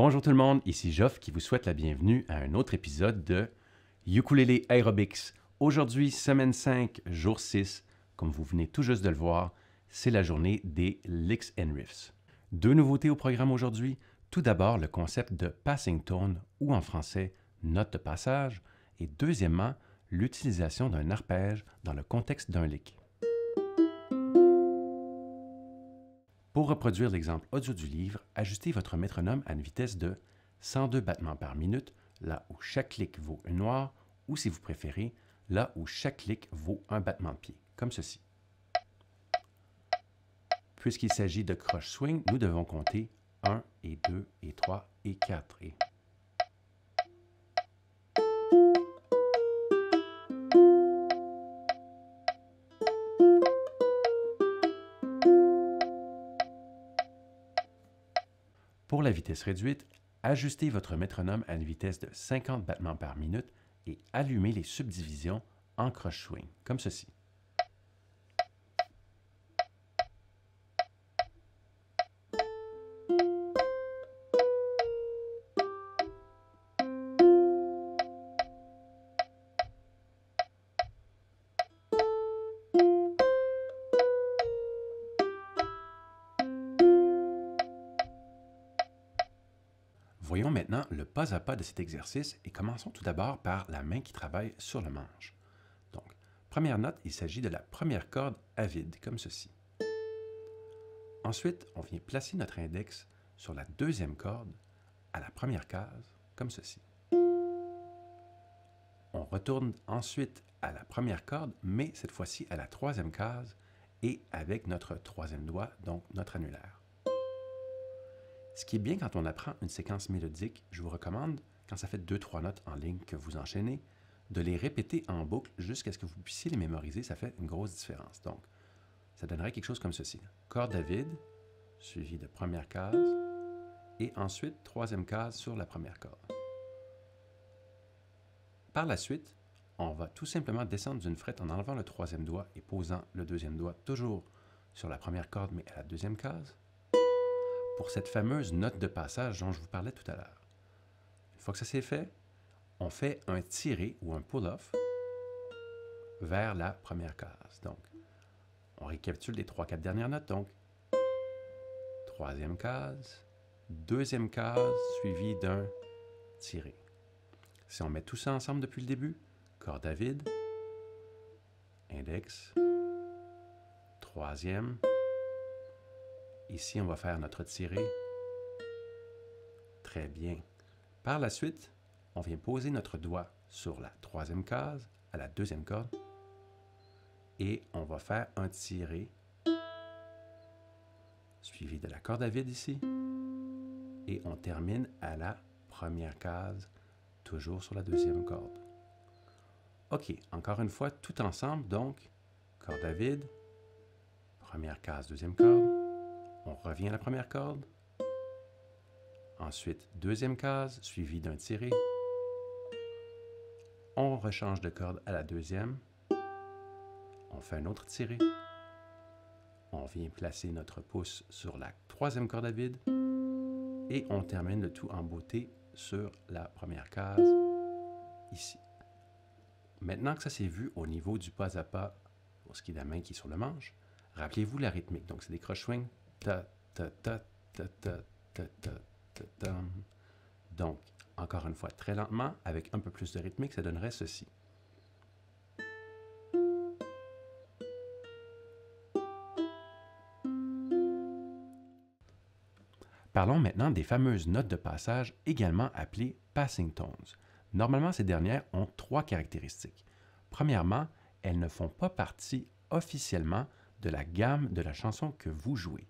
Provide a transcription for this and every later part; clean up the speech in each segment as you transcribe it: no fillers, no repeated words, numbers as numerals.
Bonjour tout le monde, ici Geoff qui vous souhaite la bienvenue à un autre épisode de Ukulele Aerobics. Aujourd'hui, semaine 5, jour 6, comme vous venez tout juste de le voir, c'est la journée des licks and riffs. Deux nouveautés au programme aujourd'hui. Tout d'abord, le concept de passing tone ou en français, note de passage, et deuxièmement, l'utilisation d'un arpège dans le contexte d'un lick. Pour reproduire l'exemple audio du livre, ajustez votre métronome à une vitesse de 102 battements par minute, là où chaque clic vaut une noire, ou si vous préférez, là où chaque clic vaut un battement de pied, comme ceci. Puisqu'il s'agit de croche swing, nous devons compter 1 et 2 et 3 et 4 et... Pour la vitesse réduite, ajustez votre métronome à une vitesse de 50 battements par minute et allumez les subdivisions en croche swing, comme ceci. Voyons maintenant le pas à pas de cet exercice et commençons tout d'abord par la main qui travaille sur le manche. Donc, première note, il s'agit de la première corde à vide, comme ceci. Ensuite, on vient placer notre index sur la deuxième corde à la première case, comme ceci. On retourne ensuite à la première corde, mais cette fois-ci à la troisième case et avec notre troisième doigt, donc notre annulaire. Ce qui est bien quand on apprend une séquence mélodique, je vous recommande, quand ça fait 2-3 notes en ligne que vous enchaînez, de les répéter en boucle jusqu'à ce que vous puissiez les mémoriser. Ça fait une grosse différence. Donc, ça donnerait quelque chose comme ceci. Corde à vide, suivi de première case, et ensuite troisième case sur la première corde. Par la suite, on va tout simplement descendre d'une frette en enlevant le troisième doigt et posant le deuxième doigt toujours sur la première corde, mais à la deuxième case, pour cette fameuse note de passage dont je vous parlais tout à l'heure. Une fois que ça c'est fait, on fait un tiré ou un pull-off vers la première case. Donc, on récapitule les 3-4 dernières notes. Donc, troisième case, deuxième case, suivi d'un tiré. Si on met tout ça ensemble depuis le début, corde à vide, index, troisième. Ici, on va faire notre tiré. Très bien. Par la suite, on vient poser notre doigt sur la troisième case, à la deuxième corde, et on va faire un tiré, suivi de la corde à vide ici, et on termine à la première case, toujours sur la deuxième corde. OK, encore une fois, tout ensemble, donc, corde à vide, première case, deuxième corde, on revient à la première corde. Ensuite, deuxième case, suivie d'un tiré. On rechange de corde à la deuxième. On fait un autre tiré. On vient placer notre pouce sur la troisième corde à vide. Et on termine le tout en beauté sur la première case, ici. Maintenant que ça s'est vu au niveau du pas à pas, pour ce qui est de la main qui est sur le manche, rappelez-vous la rythmique. Donc, c'est des croche swing. Ta, ta, ta, ta, ta, ta, ta, ta, ta. Donc, encore une fois, très lentement, avec un peu plus de rythmique, ça donnerait ceci. Parlons maintenant des fameuses notes de passage, également appelées passing tones. Normalement, ces dernières ont 3 caractéristiques. Premièrement, elles ne font pas partie officiellement de la gamme de la chanson que vous jouez.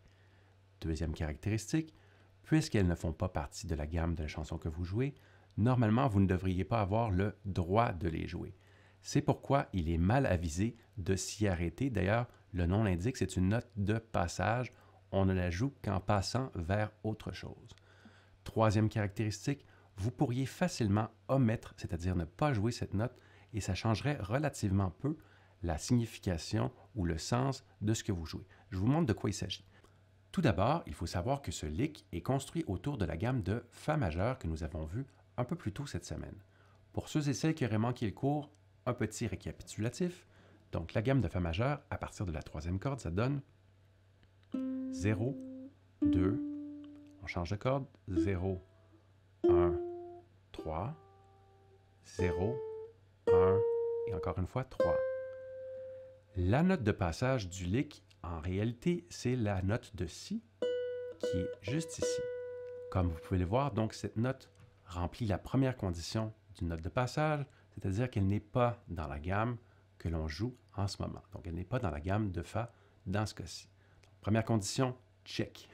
Deuxième caractéristique, puisqu'elles ne font pas partie de la gamme de la chanson que vous jouez, normalement, vous ne devriez pas avoir le droit de les jouer. C'est pourquoi il est mal avisé de s'y arrêter. D'ailleurs, le nom l'indique, c'est une note de passage. On ne la joue qu'en passant vers autre chose. Troisième caractéristique, vous pourriez facilement omettre, c'est-à-dire ne pas jouer cette note, et ça changerait relativement peu la signification ou le sens de ce que vous jouez. Je vous montre de quoi il s'agit. Tout d'abord, il faut savoir que ce lick est construit autour de la gamme de Fa majeur que nous avons vue un peu plus tôt cette semaine. Pour ceux et celles qui auraient manqué le cours, un petit récapitulatif. Donc la gamme de Fa majeur, à partir de la troisième corde, ça donne 0, 2, on change de corde, 0, 1, 3, 0, 1, et encore une fois 3. La note de passage du lick, en réalité, c'est la note de Si, qui est juste ici. Comme vous pouvez le voir, donc cette note remplit la première condition d'une note de passage, c'est-à-dire qu'elle n'est pas dans la gamme que l'on joue en ce moment. Donc, elle n'est pas dans la gamme de Fa dans ce cas-ci. Première condition, check.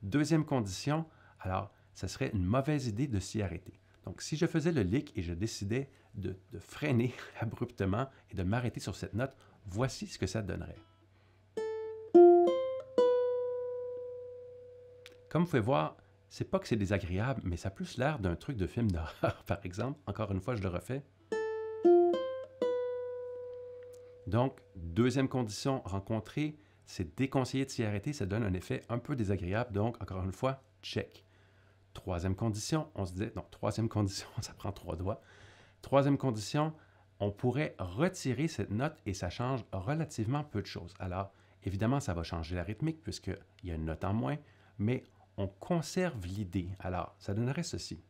Deuxième condition, alors, ça serait une mauvaise idée de s'y arrêter. Donc, si je faisais le lick et je décidais de freiner abruptement et de m'arrêter sur cette note, voici ce que ça donnerait. Comme vous pouvez voir, c'est pas que c'est désagréable, mais ça a plus l'air d'un truc de film d'horreur, par exemple. Encore une fois, je le refais. Donc, deuxième condition rencontrée, c'est déconseillé de s'y arrêter, ça donne un effet un peu désagréable. Donc, encore une fois, check. Troisième condition, on se dit, non, troisième condition, ça prend 3 doigts. Troisième condition, on pourrait retirer cette note et ça change relativement peu de choses. Alors, évidemment, ça va changer la rythmique puisqu'il y a une note en moins, mais on conserve l'idée. Alors, ça donnerait ceci.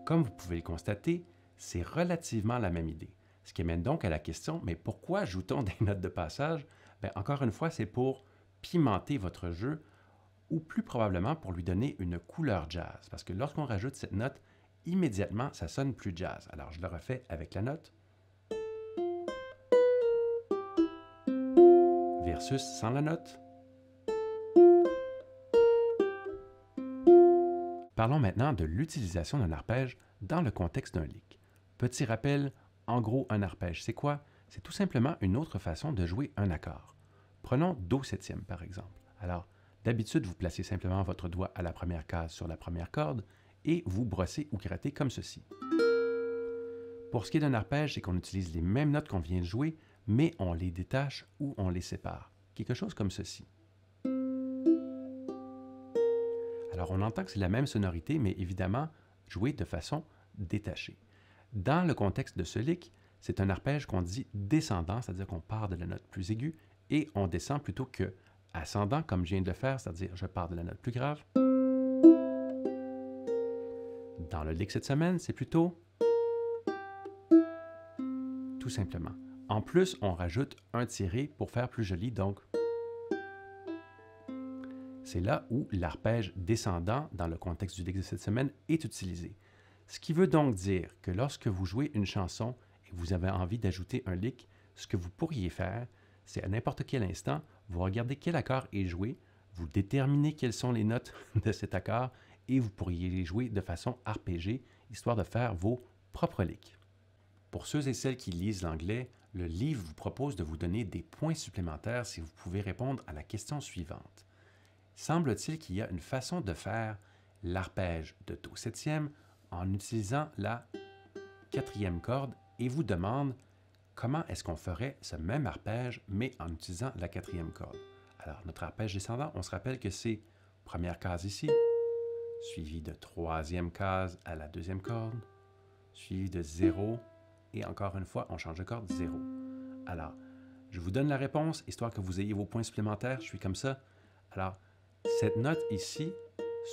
Comme vous pouvez le constater, c'est relativement la même idée. Ce qui amène donc à la question, mais pourquoi joue-t-on des notes de passage? Bien, encore une fois, c'est pour pimenter votre jeu ou plus probablement pour lui donner une couleur jazz. Parce que lorsqu'on rajoute cette note, immédiatement, ça sonne plus jazz. Alors, je le refais avec la note. Versus sans la note. Parlons maintenant de l'utilisation d'un arpège dans le contexte d'un lick. Petit rappel, en gros, un arpège, c'est quoi? C'est tout simplement une autre façon de jouer un accord. Prenons Do septième, par exemple. Alors, d'habitude, vous placez simplement votre doigt à la première case sur la première corde et vous brossez ou grattez comme ceci. Pour ce qui est d'un arpège, c'est qu'on utilise les mêmes notes qu'on vient de jouer, mais on les détache ou on les sépare. Quelque chose comme ceci. Alors, on entend que c'est la même sonorité, mais évidemment, jouée de façon détachée. Dans le contexte de ce lick, c'est un arpège qu'on dit descendant, c'est-à-dire qu'on part de la note plus aiguë et on descend plutôt que ascendant, comme je viens de le faire, c'est-à-dire je pars de la note plus grave. Dans le lick cette semaine, c'est plutôt tout simplement. En plus, on rajoute un tiré pour faire plus joli, donc c'est là où l'arpège descendant, dans le contexte du lick de cette semaine, est utilisé. Ce qui veut donc dire que lorsque vous jouez une chanson et vous avez envie d'ajouter un lick, ce que vous pourriez faire, c'est à n'importe quel instant, vous regardez quel accord est joué, vous déterminez quelles sont les notes de cet accord et vous pourriez les jouer de façon arpégée, histoire de faire vos propres licks. Pour ceux et celles qui lisent l'anglais, le livre vous propose de vous donner des points supplémentaires si vous pouvez répondre à la question suivante. Semble-t-il qu'il y a une façon de faire l'arpège de Do septième en utilisant la quatrième corde et vous demande comment est-ce qu'on ferait ce même arpège, mais en utilisant la quatrième corde. Alors, notre arpège descendant, on se rappelle que c'est première case ici, suivi de troisième case à la deuxième corde, suivi de 0, et encore une fois, on change de corde 0. Alors, je vous donne la réponse, histoire que vous ayez vos points supplémentaires, je suis comme ça. Alors, cette note ici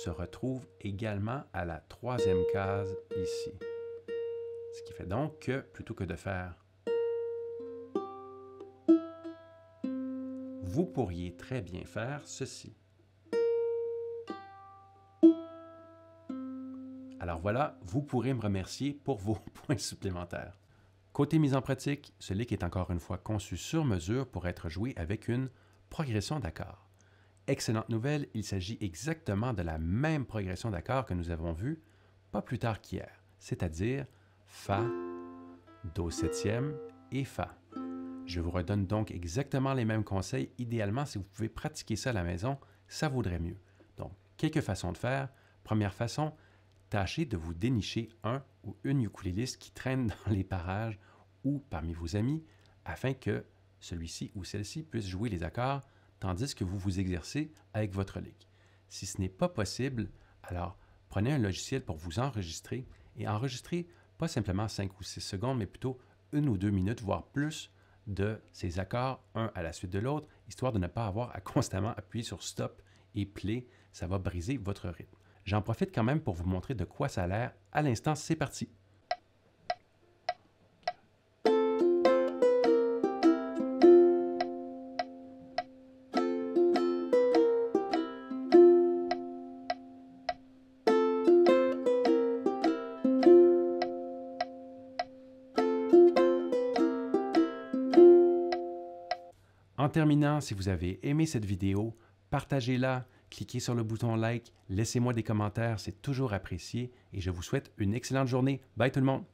se retrouve également à la troisième case ici. Ce qui fait donc que, plutôt que de faire, vous pourriez très bien faire ceci. Alors voilà, vous pourrez me remercier pour vos points supplémentaires. Côté mise en pratique, ce lick est encore une fois conçu sur mesure pour être joué avec une progression d'accords. Excellente nouvelle, il s'agit exactement de la même progression d'accords que nous avons vue pas plus tard qu'hier, c'est-à-dire Fa, Do septième et Fa. Je vous redonne donc exactement les mêmes conseils. Idéalement, si vous pouvez pratiquer ça à la maison, ça vaudrait mieux. Donc, quelques façons de faire. Première façon, tâchez de vous dénicher un ou une ukuléliste qui traîne dans les parages ou parmi vos amis afin que celui-ci ou celle-ci puisse jouer les accords tandis que vous vous exercez avec votre lick. Si ce n'est pas possible, alors prenez un logiciel pour vous enregistrer et enregistrez pas simplement 5 ou 6 secondes, mais plutôt 1 ou 2 minutes, voire plus, de ces accords un à la suite de l'autre, histoire de ne pas avoir à constamment appuyer sur stop et play, ça va briser votre rythme. J'en profite quand même pour vous montrer de quoi ça a l'air. À l'instant, c'est parti! En terminant, si vous avez aimé cette vidéo, partagez-la, cliquez sur le bouton like, laissez-moi des commentaires, c'est toujours apprécié et je vous souhaite une excellente journée. Bye tout le monde!